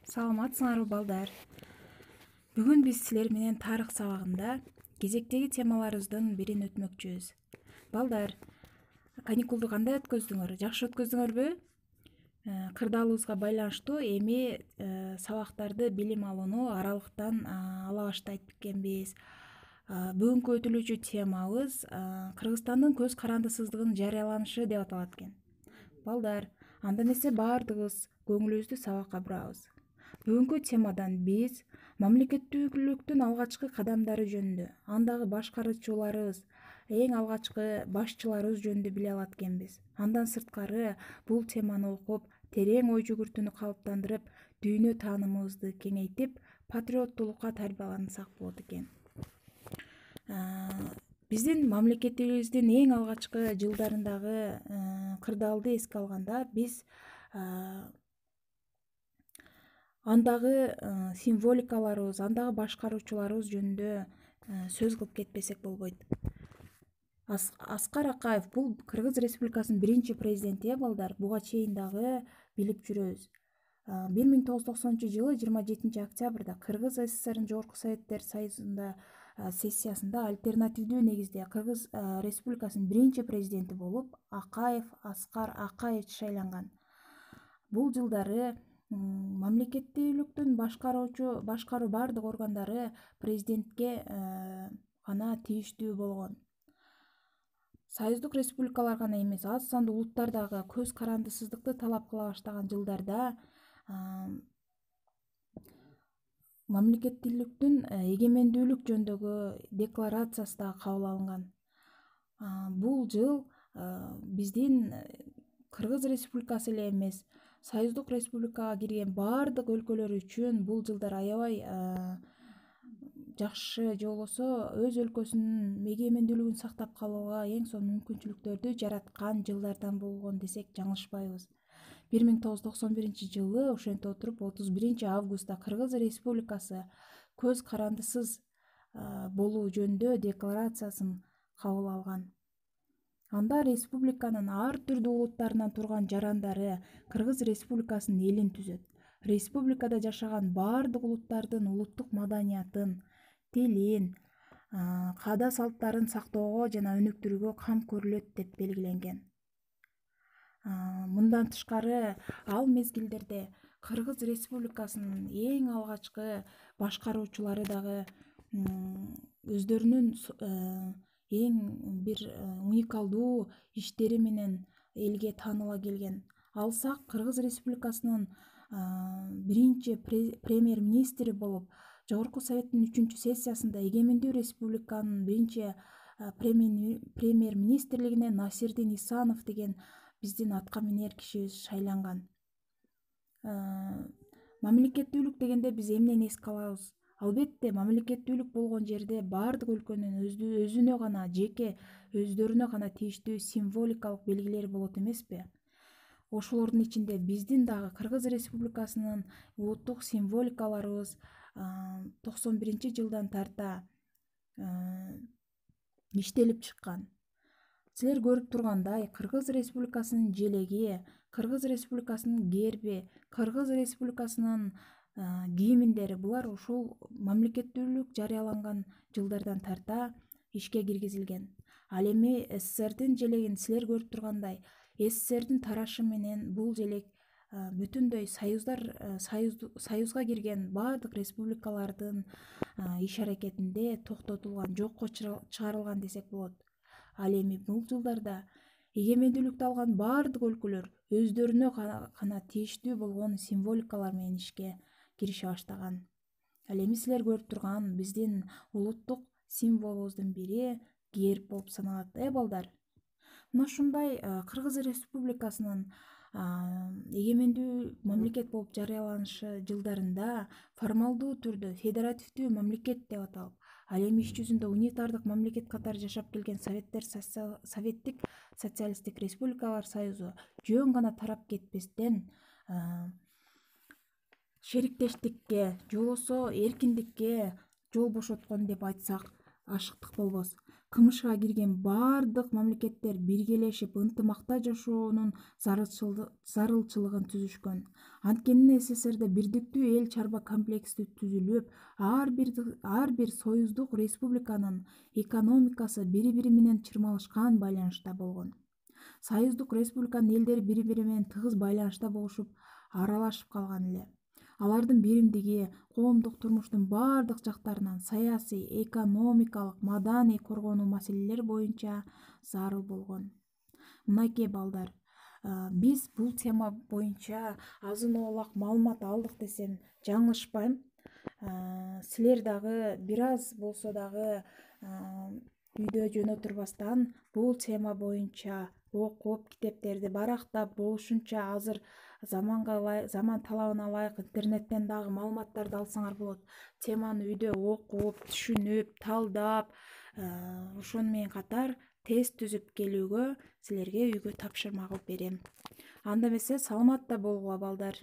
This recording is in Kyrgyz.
Саламатсыңарбы балдар? Бүгүн биз силер менен тарых сабагында кезектеги темаларыбыздын бирин өтмөкчүбүз. Балдар, каникулду кандай өткөздүңөр? Жакшы өткөздүңөрбү? Кырдаалыбызга байланыштуу эми сабактарды билим алууну аралыктан ала баштайт экенбиз. Бүгүнкү өтүлүүчү темабыз Кыргызстандын көз карандысыздыгынын жарыяланышы деп аталат экен. Балдар, анда эмесе баардыгыбыз көңүлүбүздү сабакка бурабыз. Бүгүнкү темадан биз мамлекеттүүлүктүн алгачкы кадамдары жөнүндө, андагы башкаруучуларыбыз, эң алгачкы башчыларыбыз жөнүндө биле алат экенбиз. Андан сырткары бул теманы окуп, терең ой жүгүртүүнү калыптандырып, дүйнө таанымыбызды кеңейтип, патриоттуулукка тарбиялансак болот экен. Биздин мамлекеттүүлүгүбүздүн эң алгачкы жылдарындагы кырдаалды эске алганда биз андагы символикаларыбыз, андагы башкаруучуларыбыз жөнүндө сөз кылып кетпесек болбойт. Аскар Акаев бул Кыргыз Республикасынын биринчи президенти, балдар, буга чейин дагы билип жүрөбүз. 1990 жылы 27 октябрда Кыргыз СССРнын Жогорку Советтер Союзунда сессиясында альтернативдүү негизде Кыргыз Республикасынын биринчи президенти болуп Акаев Аскар Акаевич шайланган. Бул жылдары мамлекеттүүлүктүн башкаруу бардык органдары президентке гана тийиштүү болгон. Союздук республикалар гана эмес, аз сандуу улуттар дагы көз карандысыздыкты талап кыла баштаган жылдарда мамлекеттүүлүктүн эгемендүүлүк жөнүндөгү декларациясы да кабыл алынган. Бул жыл биздин Кыргыз Республикасы эле эмес, Союздук республикага кирген бардык өлкөлөр үчүн бул жылдар аябай жакшы, же болбосо өз өлкөсүнүн эгемендүүлүгүн сактап калууга эң сонун мүмкүнчүлүктөрдү жараткан жылдардан болгон десек жаңылышпайбыз. 1991 жылы ошентип отуруп 31 августта Кыргыз Республикасы көз карандысыз болуу жөнүндө декларациясын кабыл алган. Анда республиканын ар түрдүү улуттарынан турган жарандары Кыргыз Республикасынын элин түзөт. Республикада жашаган бардык улуттардын улуттук маданиятын, тилин, каада салттарын сактоого жана өнүктүрүүгө кам көрүлөт деп белгиленген. Мындан тышкары ал мезгилдерде Кыргыз Республикасынын эң алгачкы башкаруучулары дагы өздөрүнүн эң бир уникалдуу иштери менен элге тааныла келген. Алсак Кыргыз Республикасынын биринчи премьер-министри болуп, Жогорку Советтин 3 сессиясында эгемендүү республиканын биринчи премьер-министрлигине Насирдин Исанов деген биздин аткаминер кишибиз шайланган. Мамлекеттүүлүк дегенде биз эмнени эске алабыз? Албетте, мамлекеттүүлүк болгон жерде бардык өлкөнүн өзүнө гана, жеке өздөрүнө гана тийиштүү символикалык белгилери болот эмеспи? Ошолордун ичинде биздин дагы Кыргыз Республикасынын улуттук символикаларыбыз 91 жылдан тарта иштелип чыккан. Силер көрүп тургандай, Кыргыз Республикасынын желеги, Кыргыз Республикасынын герби, Кыргыз Республикасынын кийиминдери булар ушул мамлекеттүүлүк жарыяланган жылдардан тарта ишке киргизилген. Ал эми СССРдин желегин силер көрүп тургандай, СССРдин тарашы менен бул желек бүтүндөй союзга кирген бардык республикалардын иш аракетинде токтотулган, жокко чыгарылган десек болот. Ал эми бул жылдарда эгемендүүлүктү алган бардык өлкөлөр өздөрүнө гана тийиштүү болгон символикалар менен ишке кирише баштаган. Ал эми силер көрүп турган биздин улуттук символубуздун бири герб болуп саналат, балдар. Мына ушундай Кыргыз Республикасынын эгемендүү мамлекет болуп жарыяланышы жылдарында формалдуу түрдө федеративдүү мамлекет деп аталып, ал эми иш жүзүндө унитардык мамлекет катары жашап келген Советтик социалисттик республикалар союзу жөн гана тарап кетпестен шериктештикке, же болбосо эркиндикке жол бошоткон деп айтсак ашыктык болбос. КМШга кирген бардык мамлекеттер биргелешип ынтымакта жашоонун зарылчылыгын түзүшкөн. Анткени СССРда бирдиктүү эл чарба комплекси түзүлүп, ар бир союздук республиканын экономикасы бири-бири менен чырмалышкан байланышта болгон. Союздук республиканын элдери бири-бири менен тыгыз байланышта болушуп, аралашып калган эле. Алардын биримдиги коомдук турмуштун бардык жактарынан саясий, экономикалык, маданий коргонуу маселелери боюнча зарыл болгон. Мынакей балдар, биз бул тема боюнча азын-оолак маалымат алдык десем жаңылышпайм. Силер дагы бир аз болсо дагы үйдө жөн отурбастан бул тема боюнча окуп, китептерди барактап, болушунча азыр заман талабына ылайык интернеттен дагы маалыматтарды алсаңар болот. Теманы үйдө окуп, түшүнүп, талдап, ошону менен катар тест түзүп келүүгө силерге үйгө тапшырма кылып берем. Анда эмесе саламатта болгула балдар.